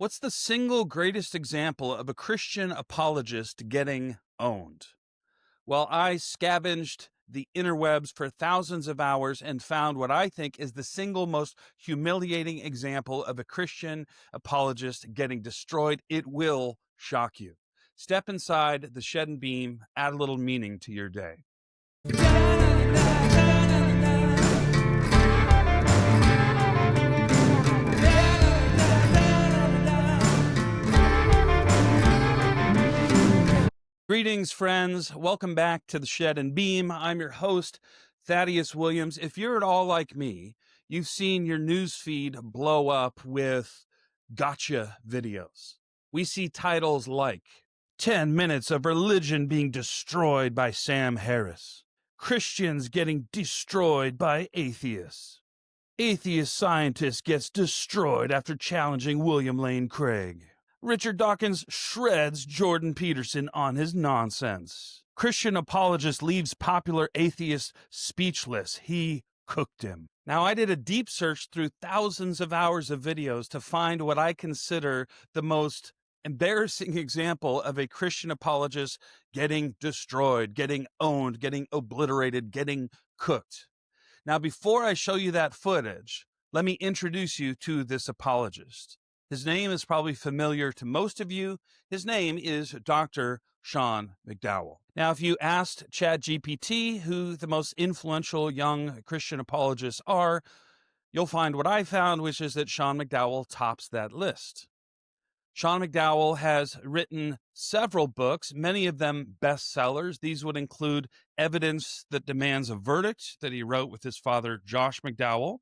What's the single greatest example of a Christian apologist getting owned? Well, I scavenged the interwebs for thousands of hours and found what I think is the single most humiliating example of a Christian apologist getting destroyed. It will shock you. Step inside the shed and beam, add a little meaning to your day. Greetings, friends. Welcome back to the Shed and Beam. I'm your host, Thaddeus Williams. If you're at all like me, you've seen your newsfeed blow up with gotcha videos. We see titles like 10 Minutes of Religion Being Destroyed by Sam Harris, Christians Getting Destroyed by Atheists, Atheist Scientist Gets Destroyed After Challenging William Lane Craig, Richard Dawkins shreds Jordan Peterson on his nonsense. Christian apologist leaves popular atheist speechless. He cooked him. Now, I did a deep search through thousands of hours of videos to find what I consider the most embarrassing example of a Christian apologist getting destroyed, getting owned, getting obliterated, getting cooked. Now, before I show you that footage, let me introduce you to this apologist. His name is probably familiar to most of you. His name is Dr. Sean McDowell. Now, if you asked ChatGPT who the most influential young Christian apologists are, you'll find what I found, which is that Sean McDowell tops that list. Sean McDowell has written several books, many of them bestsellers. These would include Evidence That Demands a Verdict, that he wrote with his father, Josh McDowell.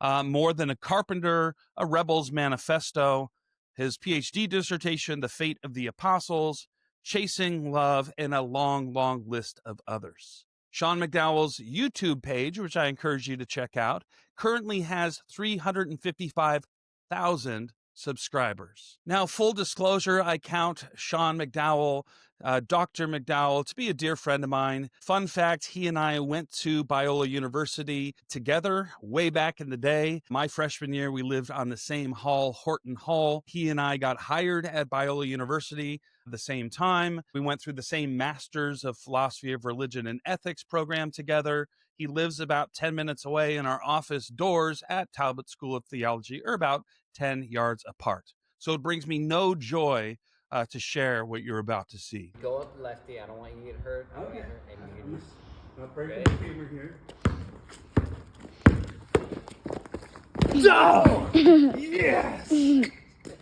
More Than a Carpenter, A Rebel's Manifesto, his PhD dissertation, The Fate of the Apostles, Chasing Love, and a long, long list of others. Sean McDowell's YouTube page, which I encourage you to check out, currently has 355,000 subscribers. Now, full disclosure, I count Sean McDowell, Dr. McDowell, to be a dear friend of mine. Fun fact, he and I went to Biola University together way back in the day. My freshman year, we lived on the same hall, Horton Hall. He and I got hired at Biola University at the same time. We went through the same Masters of Philosophy of Religion and Ethics program together. He lives about 10 minutes away, and our office doors at Talbot School of Theology are about 10 yards apart. So it brings me no joy to share what you're about to see. Go up lefty. I don't want you to get hurt. Okay. And you can just... Not breaking Okay. the camera here. Oh! Yes! In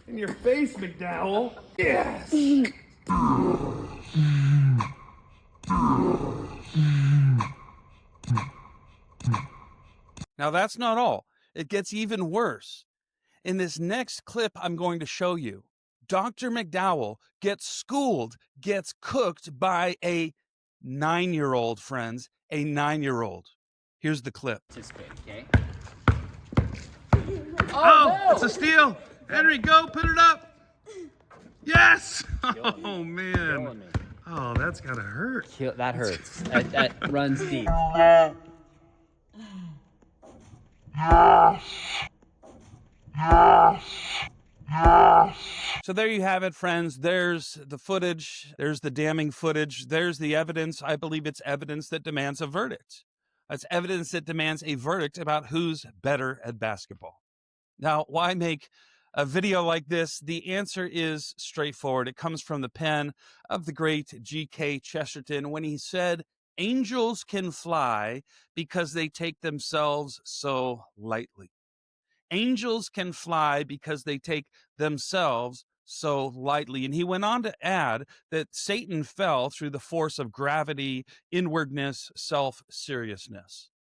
your face, McDowell! Yes! Now, that's not all. It gets even worse. In this next clip I'm going to show you, Dr. McDowell gets schooled, gets cooked by a 9-year-old, friends, a 9-year-old. Here's the clip. Participate, okay? Oh, no! It's a steal. Henry, go, put it up. Yes. Oh, man. Killing me. Oh, that's gotta hurt. That hurts. that runs deep. So there you have it, friends. There's the footage. There's the damning footage. There's the evidence. I believe it's evidence that demands a verdict. It's evidence that demands a verdict about who's better at basketball. Now, why make a video like this? The answer is straightforward. It comes from the pen of the great G.K. Chesterton when he said, "Angels can fly because they take themselves so lightly." Angels can fly because they take themselves so lightly. And he went on to add that Satan fell through the force of gravity, inwardness, self-seriousness.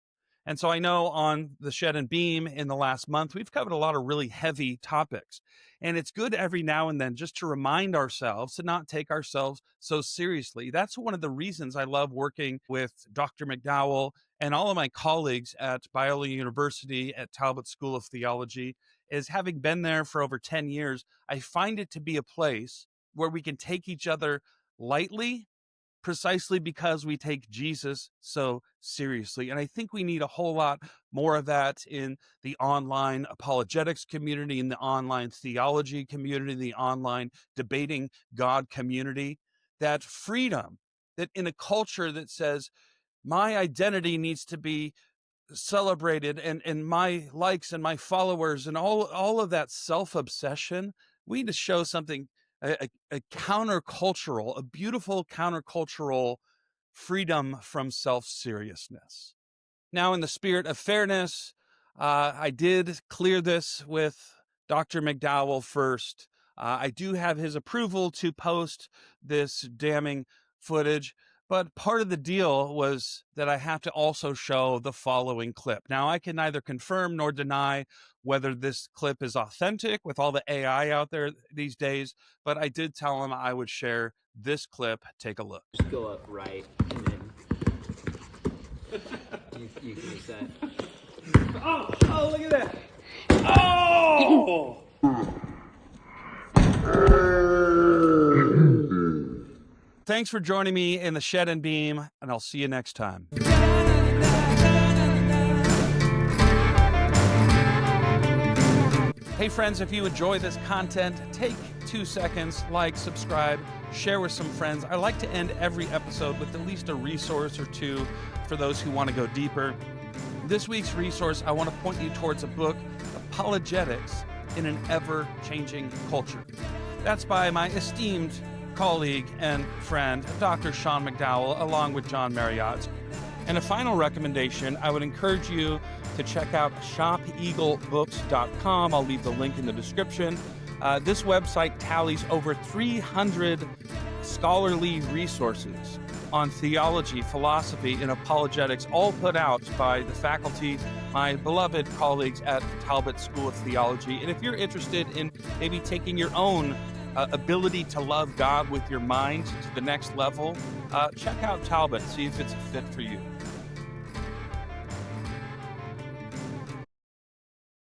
And so I know on the Shed and Beam in the last month, we've covered a lot of really heavy topics. And it's good every now and then just to remind ourselves to not take ourselves so seriously. That's one of the reasons I love working with Dr. McDowell and all of my colleagues at Biola University, at Talbot School of Theology, is having been there for over 10 years, I find it to be a place where we can take each other lightly, precisely because we take Jesus so seriously. And I think we need a whole lot more of that in the online apologetics community, in the online theology community, the online debating God community. That freedom, that in a culture that says my identity needs to be celebrated, and my likes and my followers and all of that self-obsession, we need to show something, a countercultural, a beautiful countercultural freedom from self-seriousness. Now, in the spirit of fairness, I did clear this with Dr. McDowell first. I do have his approval to post this damning footage, but part of the deal was that I have to also show the following clip. Now, I can neither confirm nor deny whether this clip is authentic with all the AI out there these days, but I did tell him I would share this clip. Take a look. Just go up right, and then you can set. Oh, look at that. Oh! Thanks for joining me in the Shed and Beam, and I'll see you next time. Hey friends, if you enjoy this content, take 2 seconds, like, subscribe, share with some friends. I like to end every episode with at least a resource or two for those who want to go deeper. This week's resource, I want to point you towards a book, Apologetics in an Ever-Changing Culture. That's by my esteemed colleague and friend, Dr. Sean McDowell, along with John Marriot. And a final recommendation, I would encourage you to check out shopeaglebooks.com. I'll leave the link in the description. This website tallies over 300 scholarly resources on theology, philosophy, and apologetics, all put out by the faculty, my beloved colleagues at Talbot School of Theology. And if you're interested in maybe taking your own ability to love God with your mind to the next level, check out Talbot, see if it's a fit for you.